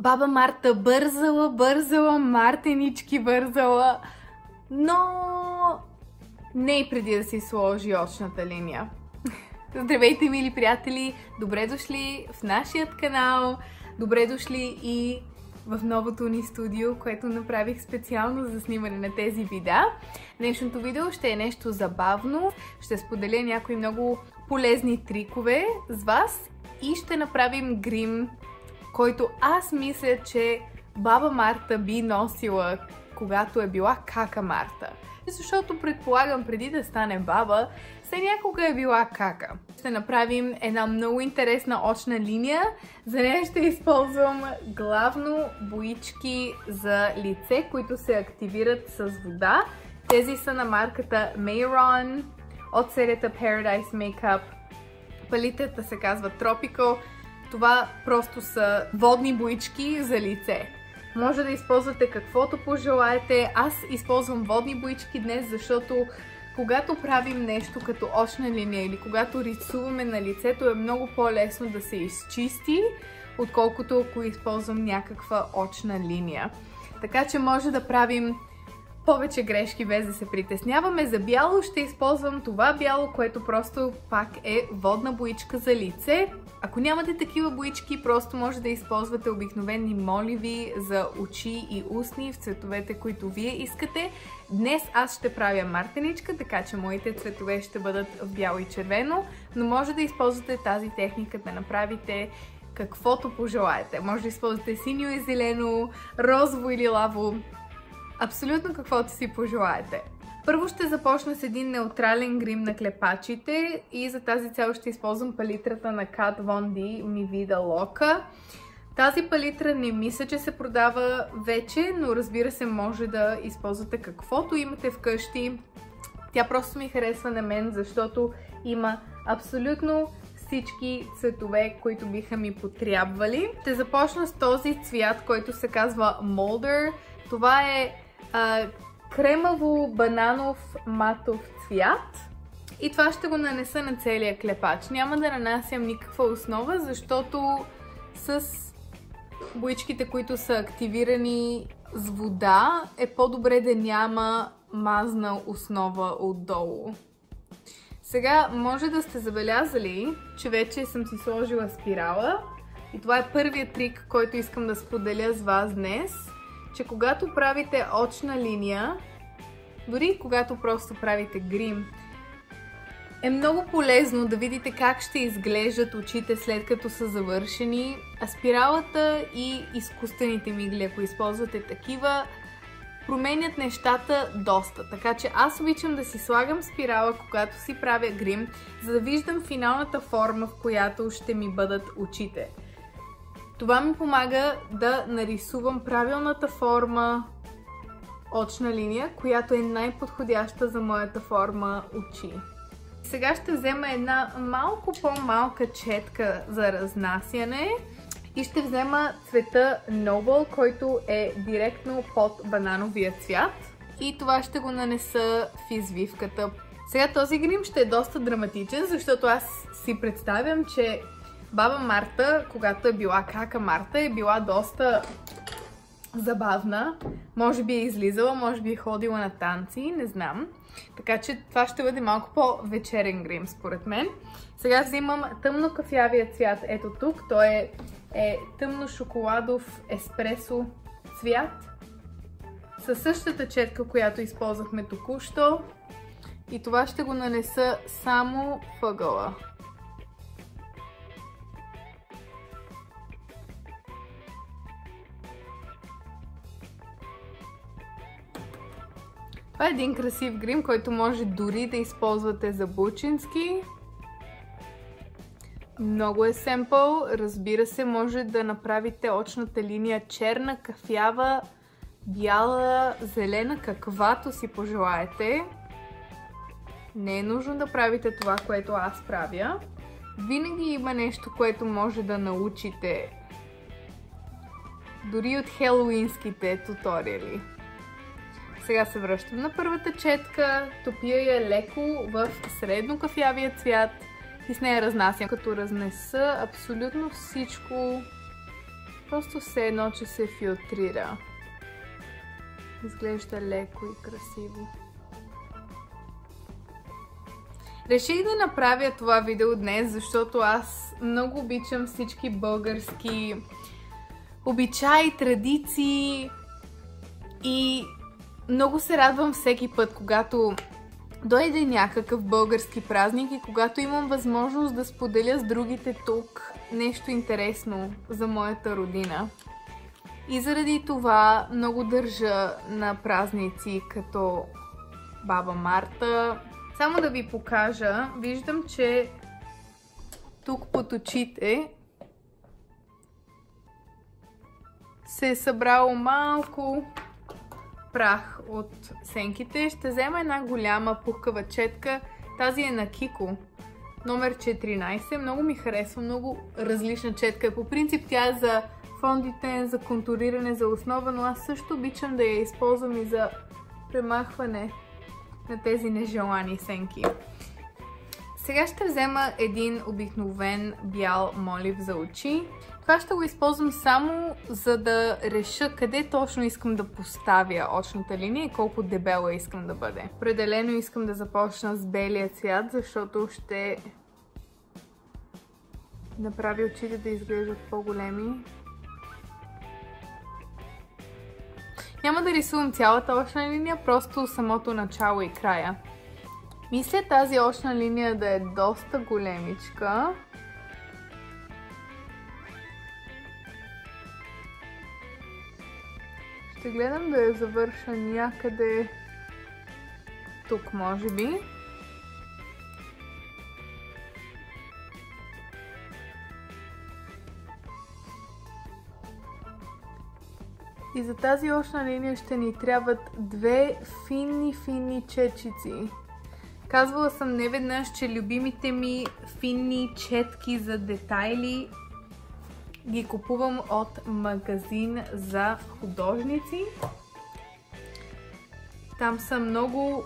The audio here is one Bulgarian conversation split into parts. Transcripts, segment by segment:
Баба Марта бързала, Мартенички бързала, но не и преди да си сложи очната линия. Здравейте, мили приятели! Добре дошли в нашият канал! Добре дошли и в новото ни студио, което направих специално за снимане на тези видеа. Днешното видео ще е нещо забавно. Ще споделя някои много полезни трикове с вас и ще направим грим, който аз мисля, че баба Марта би носила, когато е била кака Марта. Защото предполагам, преди да стане баба, все някога е била кака. Ще направим една много интересна очна линия. За нея ще използвам главно боички за лице, които се активират с вода. Тези са на марката Mehron от серията Paradise Makeup. Палитрата се казва Tropical. Това просто са водни боички за лице. Може да използвате каквото пожелаете. Аз използвам водни боички днес, защото когато правим нещо като очна линия или когато рисуваме на лицето, е много по-лесно да се изчисти, отколкото ако използвам някаква очна линия. Така че може да правим повече грешки без да се притесняваме. За бяло ще използвам това бяло, което просто пак е водна боичка за лице. Ако нямате такива боички, просто може да използвате обикновени моливи за очи и устни в цветовете, които вие искате. Днес аз ще правя мартеничка, така че моите цветове ще бъдат в бяло и червено, но може да използвате тази техника да направите каквото пожелаете. Може да използвате синьо и зелено, розово или лилаво, абсолютно каквото си пожелаете. Първо ще започна с един неутрален грим на клепачите и за тази цел ще използвам палитрата на Kat Von D Mi Vida Loca. Тази палитра не мисля, че се продава вече, но разбира се, може да използвате каквото имате вкъщи. Тя просто ми харесва на мен, защото има абсолютно всички цветове, които биха ми потрябвали. Ще започна с този цвят, който се казва Molder. Това е кремаво-бананов матов цвят. И това ще го нанеса на целия клепач. Няма да нанасям никаква основа, защото с боичките, които са активирани с вода, е по-добре да няма мазна основа отдолу. Сега може да сте забелязали, че вече съм си сложила спирала. И това е първият трик, който искам да споделя с вас днес. Че когато правите очна линия, дори когато просто правите грим, е много полезно да видите как ще изглеждат очите след като са завършени. А спиралата и изкуствените мигли, ако използвате такива, променят нещата доста. Така че аз обичам да си слагам спирала, когато си правя грим, за да виждам финалната форма, в която ще ми бъдат очите. Това ми помага да нарисувам правилната форма очна линия, която е най-подходяща за моята форма очи. Сега ще взема една малко по-малка четка за разнасяне и ще взема цвета Noble, който е директно под банановия цвят. И това ще го нанеса в извивката. Сега този грим ще е доста драматичен, защото аз си представям, че баба Марта, когато е била кака Марта, е била доста забавна. Може би е излизала, може би е ходила на танци, не знам. Така че това ще бъде малко по-вечерен грим, според мен. Сега взимам тъмно кафявия цвят. Ето тук, той е тъмно шоколадов еспресо цвят. Със същата четка, която използвахме току-що. И това ще го нанеса само въгъла. Това е един красив грим, който може дори да използвате за бучински. Много е семпъл. Разбира се, може да направите очната линия черна, кафява, бяла, зелена, каквато си пожелаете. Не е нужно да правите това, което аз правя. Винаги има нещо, което може да научите. Дори от хелоуинските туториали. Сега се връщам на първата четка, топя я леко в средно кафявия цвят и с нея разнасям. Като разнеса абсолютно всичко Просто все едно, че се филтрира. Изглежда леко и красиво. Реших да направя това видео днес, защото аз много обичам всички български обичаи, традиции и много се радвам всеки път, когато дойде някакъв български празник и когато имам възможност да споделя с другите тук нещо интересно за моята родина. И заради това много държа на празници като Баба Марта. Само да ви покажа, виждам, че тук под очите се е събрало малко прах от сенките. Ще взема една голяма пухкава четка. Тази е на Кико, номер 14. Много ми харесва, много различна четка. По принцип тя е за фондите, за контуриране, за основа, но аз също обичам да я използвам и за премахване на тези нежелани сенки. Сега ще взема един обикновен бял молив за очи. Това ще го използвам само за да реша къде точно искам да поставя очната линия и колко дебела искам да бъде. Определено искам да започна с белия цвят, защото ще направя очите да изглеждат по-големи. Няма да рисувам цялата очна линия, просто самото начало и края. Мисля тази очна линия да е доста големичка. Ще гледам да я завърша някъде тук, може би. И за тази очна линия ще ни трябват две финни четчици. Казвала съм неведнъж, че любимите ми финни четки за детайли ги купувам от магазин за художници. Там са много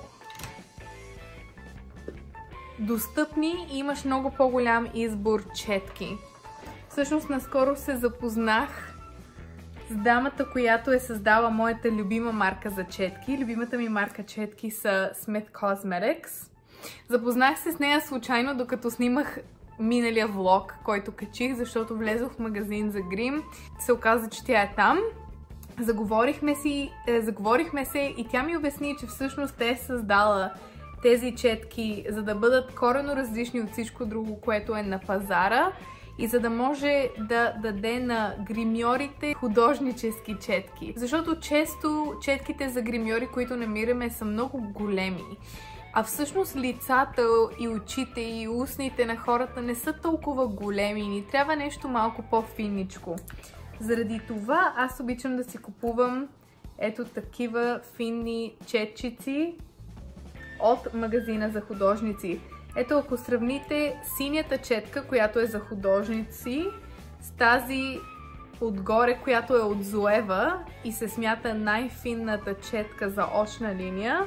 достъпни и имаш много по-голям избор четки. Всъщност наскоро се запознах с дамата, която е създала моята любима марка за четки. Любимата ми марка четки са Smith Cosmetics. Запознах се с нея случайно, докато снимах миналия влог, който качих, защото влезох в магазин за грим. Се оказа, че тя е там. Заговорихме се и тя ми обясни, че всъщност те е създала тези четки, за да бъдат коренно различни от всичко друго, което е на пазара. И за да може да даде на гримьорите художнически четки. Защото често четките за гримьори, които намираме, са много големи. А всъщност лицата и очите и устните на хората не са толкова големи. Ни трябва нещо малко по-финничко. Заради това аз обичам да си купувам ето такива финни четчици от магазина за художници. Ето, ако сравните синята четка, която е за художници, с тази отгоре, която е от Zoeva и се смята най-финната четка за очна линия,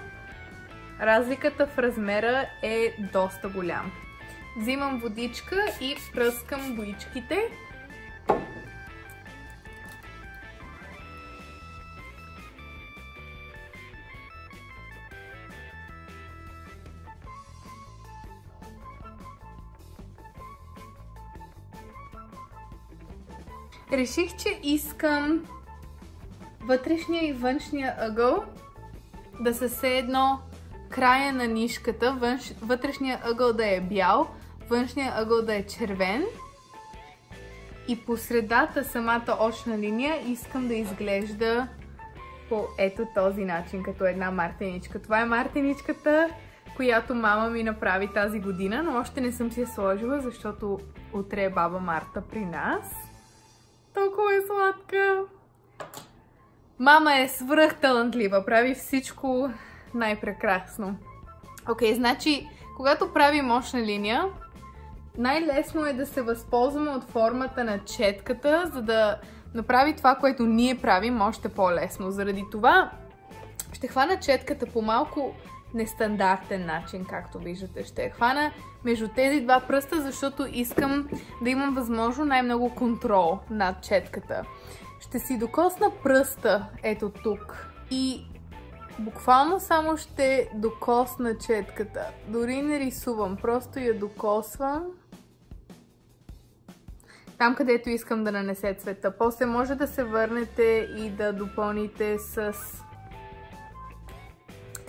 разликата в размера е доста голям. Взимам водичка и пръскам боичките. Реших, че искам вътрешния и външния ъгъл да са все едно края на нишката, вътрешния ъгъл да е бял, външния ъгъл да е червен и по средата самата очна линия искам да изглежда по ето този начин, като една мартеничка. Това е мартеничката, която мама ми направи тази година, но още не съм си я сложила, защото утре е Баба Марта при нас. Толкова е сладка! Мама е свръхталантлива, прави всичко най-прекрасно. Окей, значи, когато правим очна линия, най-лесно е да се възползваме от формата на четката, за да направи това, което ние правим, още по-лесно. Заради това ще хвана четката по малко нестандартен начин, както виждате. Ще я хвана между тези два пръста, защото искам да имам възможно най-много контрол над четката. Ще си докосна пръста ето тук и буквално само ще докосна четката. Дори не рисувам, просто я докосвам там, където искам да нанесе цвета. После може да се върнете и да допълните с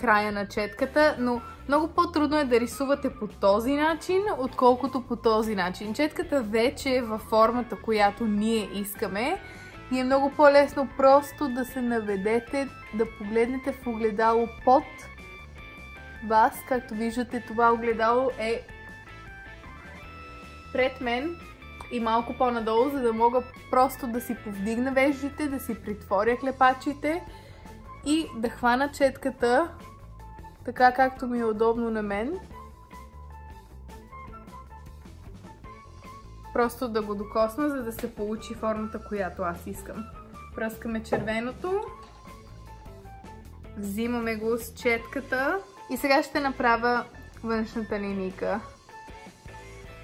края на четката, но много по-трудно е да рисувате по този начин, отколкото по този начин. Четката вече е във формата, която ние искаме. И е много по-лесно просто да се наведете, да погледнете в огледало под вас. Както виждате, това огледало е пред мен и малко по-надолу, за да мога просто да си повдигна веждите, да си притворя клепачите и да хвана четката така, както ми е удобно на мен. Просто да го докосна, за да се получи формата, която аз искам. Пръскаме червеното. Взимаме го с четката. И сега ще направя външната линийка.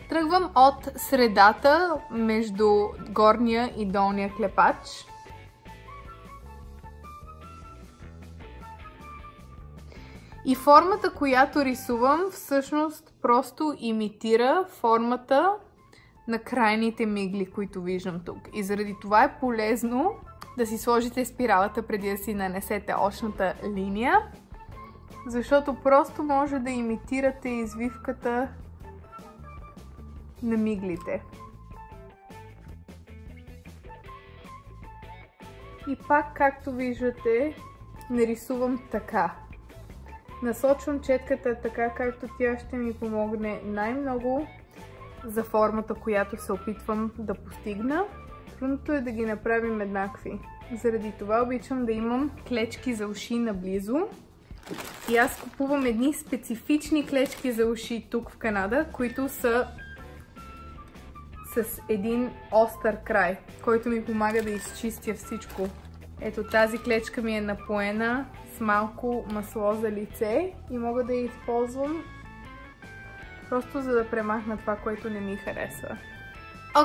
Тръгвам от средата между горния и долния клепач. И формата, която рисувам, всъщност просто имитира формата на крайните мигли, които виждам тук. И заради това е полезно да си сложите спиралата преди да си нанесете очната линия, защото просто може да имитирате извивката на миглите. И пак, както виждате, нарисувам така. Насочвам четката така, както тя ще ми помогне най-много за формата, която се опитвам да постигна. Трудното е да ги направим еднакви. Заради това обичам да имам клечки за уши наблизо. И аз купувам едни специфични клечки за уши тук в Канада, които са с един остър край, който ми помага да изчистя всичко. Ето тази клечка ми е напоена с малко масло за лице и мога да я използвам просто за да премахна това, което не ми харесва.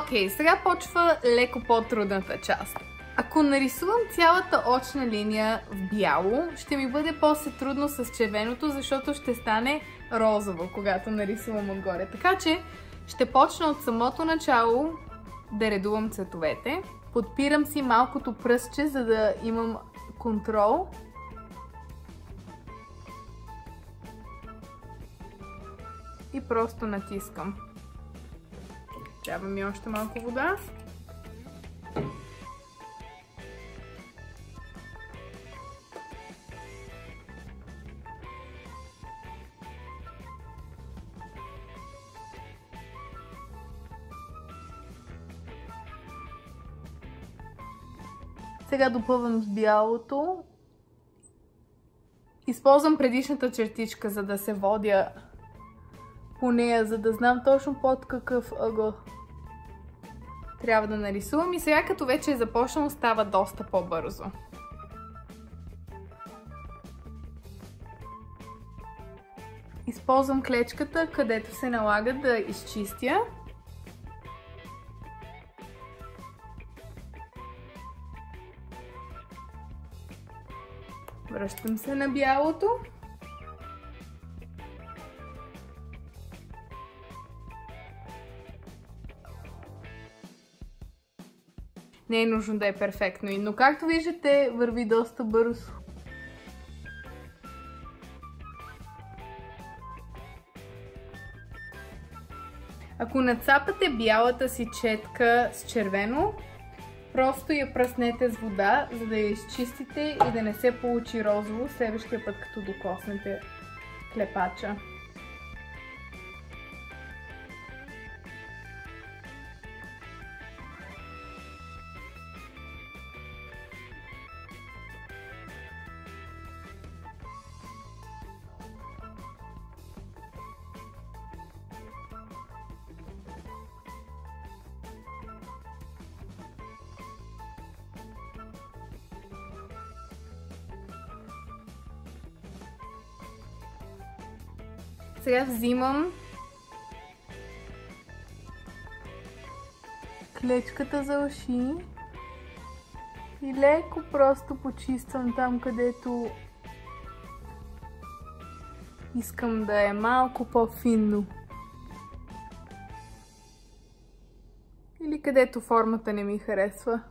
Окей, сега почва леко по-трудната част. Ако нарисувам цялата очна линия в бяло, ще ми бъде после трудно с червеното, защото ще стане розово, когато нарисувам отгоре. Така че ще почна от самото начало да редувам цветовете. Подпирам си малкото пръстче, за да имам контрол. И просто натискам. Трябва ми още малко вода. Сега допълвам с бялото. Използвам предишната чертичка, за да се водя по нея, за да знам точно под какъв ъгъл трябва да нарисувам. И сега, като вече е започнал, става доста по-бързо. Използвам клечката, където се налага да изчистя. Връщам се на бялото. Не е нужно да е перфектно, но както виждате, върви доста бързо. Ако нацапате бялата си четка с червено, просто я пръснете с вода, за да я изчистите и да не се получи розово следващия път, като докоснете клепача. Сега взимам клечката за уши и леко просто почиствам там, където искам да е малко по-финно. Или където формата не ми харесва.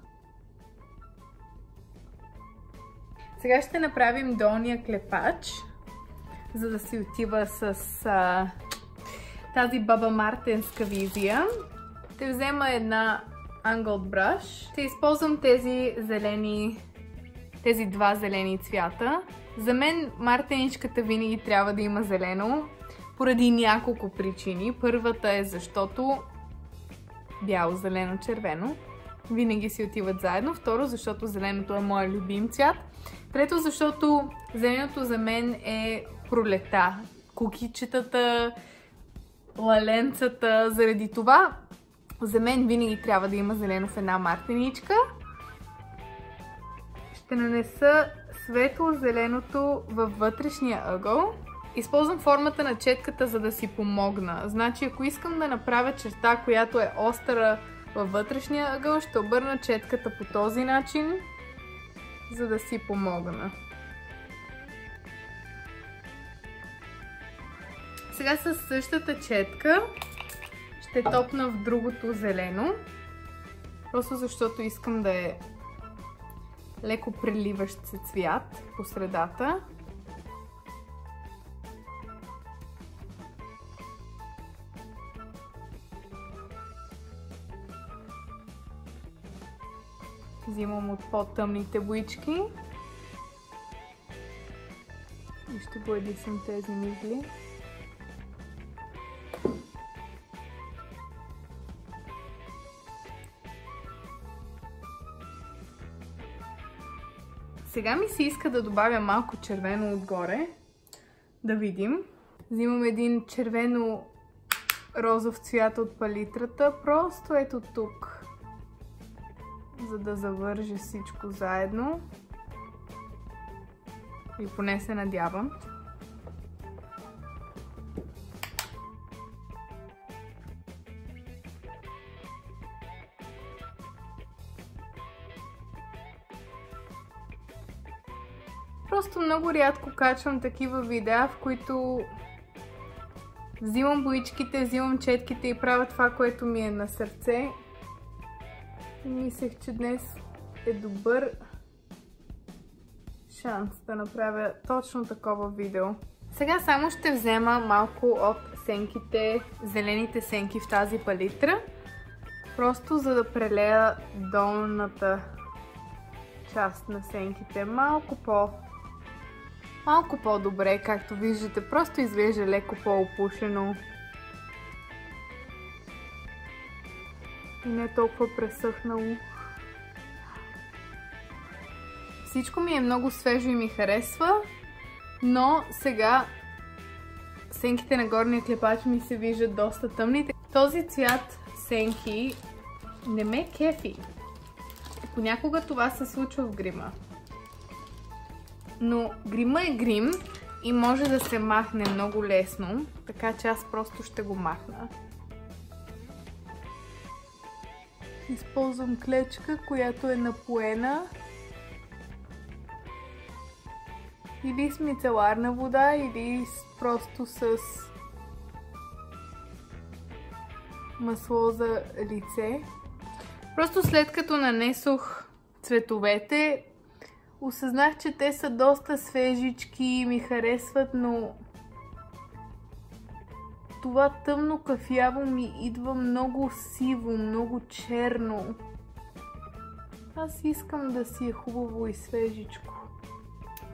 Сега ще направим долния клепач, за да си отива с тази Баба Мартенска визия. Ще взема една Angled Brush. Ще използвам тези два зелени цвята. За мен мартеничката винаги трябва да има зелено, поради няколко причини. Първата е защото бяло, зелено, червено винаги си отиват заедно. Второ, защото зеленото е моят любим цвят. Трето, защото зеленото за мен е пролета. Кукичетата, лаленцата. Заради това за мен винаги трябва да има зелено в една мартеничка. Ще нанеса светло-зеленото във вътрешния ъгъл. Използвам формата на четката, за да си помогна. Значи, ако искам да направя черта, която е остра във вътрешния ъгъл, ще обърна четката по този начин, за да си помогна. Сега със същата четка ще топна в другото зелено, просто защото искам да е леко преливащ се цвят по средата. Взимам от по-тъмните боички и ще боядисам тези мигли. Сега ми се иска да добавя малко червено отгоре. Да видим. Взимам един червено-розов цвят от палитрата. Просто ето тук. За да завържа всичко заедно. И поне се надявам. Просто много рядко качвам такива видеа, в които взимам боичките, взимам четките и правя това, което ми е на сърце. И мислех, че днес е добър шанс да направя точно такова видео. Сега само ще взема малко от сенките, зелените сенки в тази палитра. Просто за да прелея долната част на сенките малко по-добре, както виждате. Просто изглежда леко по-опушено. И не толкова пресъхнало. Всичко ми е много свежо и ми харесва, но сега сенките на горния клепач ми се виждат доста тъмни. Този цвят сенки не ме кефи. Понякога това се случва в грима. Но грима е грим и може да се махне много лесно, така че аз просто ще го махна. Използвам клечка, която е напоена. Или с мицеларна вода, или просто с масло за лице. Просто след като нанесох цветовете, осъзнах, че те са доста свежички и ми харесват, но това тъмно кафяво ми идва много сиво, много черно. Аз искам да си е хубаво и свежичко.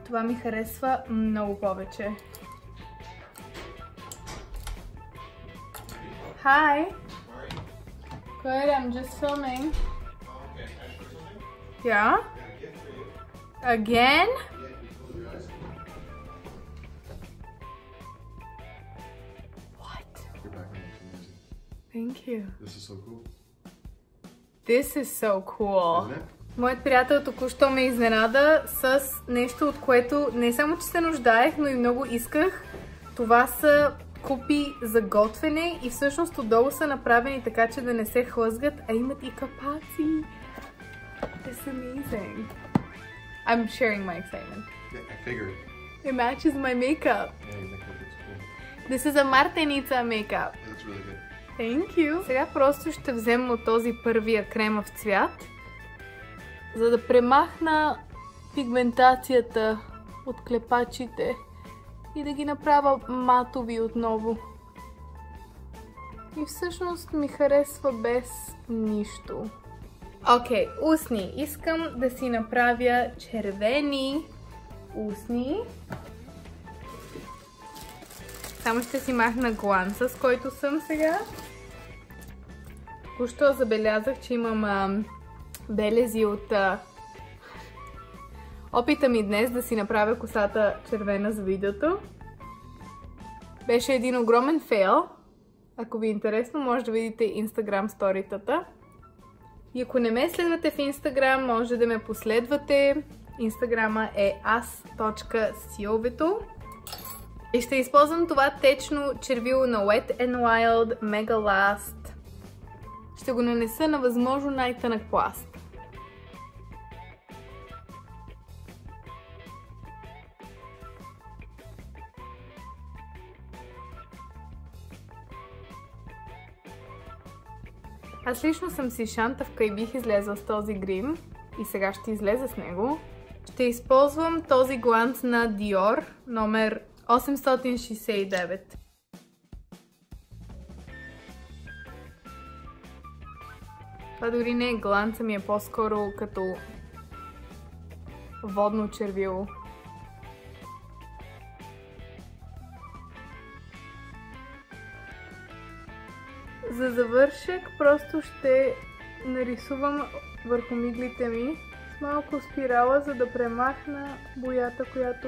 Това ми харесва много повече. Hi! Good, I'm just filming. Yeah? Again? What? Your background looks amazing. Thank you. This is so cool. This is so cool. Isn't it? Моят приятел току-що ме изненада с нещо, от което не само че се нуждаех, но и много исках. Това са купи за готвене и всъщност отдолу са направени така, че да не се хлъзгат, а имат и капаци. It's amazing. I'm sharing my excitement. Yeah, I figured. It matches my makeup. Yeah, your makeup looks cool. This is a Martenica makeup. It looks really good. Thank you. Сега просто ще взема от този първия кремов цвят, за да премахна пигментацията от клепачите и да ги направя матови отново. И всъщност ми харесва без нищо. Окей, устни. Искам да си направя червени устни. Само ще си махна гланца, с който съм сега. Току-що забелязах, че имам белези от опита ми днес да си направя косата червена за видеото. Беше един огромен фейл. Ако ви е интересно, може да видите Instagram сторитата. И ако не ме следвате в Instagram, може да ме последвате. Инстаграма е as.silveto. И ще използвам това течно червило на Wet n Wild Mega Last. Ще го нанеса на възможно най-тънък пласт. Аз лично съм си шантавка и бих излезла с този грим. И сега ще излеза с него. Ще използвам този гланц на Dior, номер 869. Това дори не е гланц, ми е по-скоро като водно червило. За завършек просто ще нарисувам върху миглите ми с малко спирала, за да премахна боята, която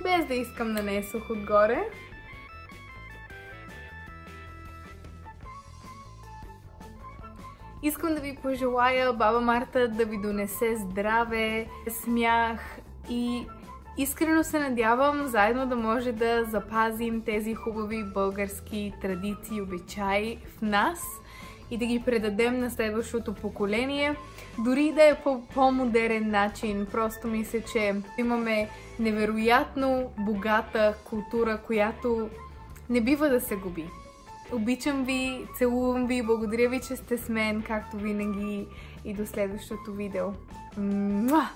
без да искам нанесох отгоре. Искам да ви пожелая баба Марта да ви донесе здраве, смях и искрено се надявам заедно да може да запазим тези хубави български традиции и обичаи в нас и да ги предадем на следващото поколение. Дори да е по по-модерен начин, просто мисля, че имаме невероятно богата култура, която не бива да се губи. Обичам ви, целувам ви, благодаря ви, че сте с мен, както винаги, и до следващото видео. Муа!